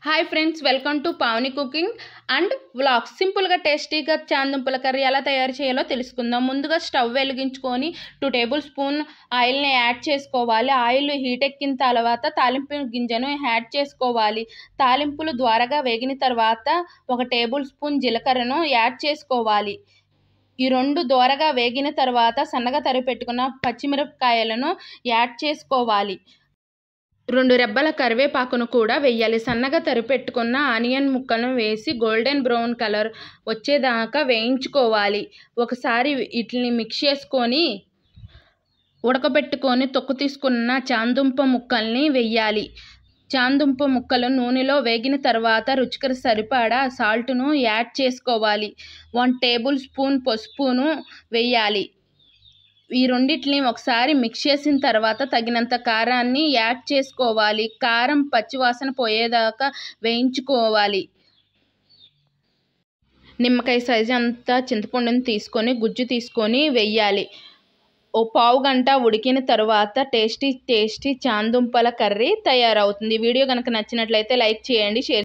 Hi friends, welcome to Pavani cooking and vlogs. సింపుల్గా టేస్టీగా చాందుంపల curry ఎలా తయారు చేయాలో తెలుసుకుందాం. ముందుగా స్టవ్ వెలిగించుకొని 2 టేబుల్ స్పూన్ ఆయిల్ని యాడ్ చేసుకోవాలి. ఆయిల్ హీట్ ఎక్కిన తర్వాత తాలింపు గింజను యాడ్ చేసుకోవాలి. తాలింపులు ద్వారగా వేగిన తర్వాత 1 టేబుల్ స్పూన్ జీలకర్రను యాడ్ చేసుకోవాలి. ఈ 2 దోరగా వేగిన తర్వాత సన్నగా తరిపెట్టుకున్న పచ్చిమిరపకాయలను యాడ్ చేసుకోవాలి. 2 రెబ్బల కరివేపాకును కూడా వేయాలి. సన్నగా తరిపెట్టుకున్న ఆనియన్ ముక్కలను వేసి గోల్డెన్ బ్రౌన్ కలర్ వచ్చేదాకా వేయించుకోవాలి. ఒకసారి వీటిని మిక్స్ చేసుకొని ఉడకబెట్టుకొని తొక్కు తీసుకున్న చాందుంప ముక్కల్ని వేయాలి. చాందుంప ముక్కలు నూనెలో వేగిన తర్వాత రుచికి సరిపడా సాల్ట్ను యాడ్ చేసుకోవాలి. 1 టేబుల్ స్పూన్ పసుపును వేయాలి. ఈ రెండింటిని ఒకసారి మిక్స్ చేసిన తర్వాత తగినంత కారాన్ని యాడ్ చేసుకోవాలి. కారం పచ్చివాసన పోయేదాకా వేయించుకోవాలి. నిమ్మకాయ సైజు అంత చింతపండుని తీసుకొని గుజ్జు తీసుకొని వేయాలి. ఓ పావు గంట ఉడికిన తర్వాత టేస్టీ చాందుంపల కర్రీ తయారవుతుంది. వీడియో కనుక నచ్చినట్లయితే లైక్ చేయండి, షేర్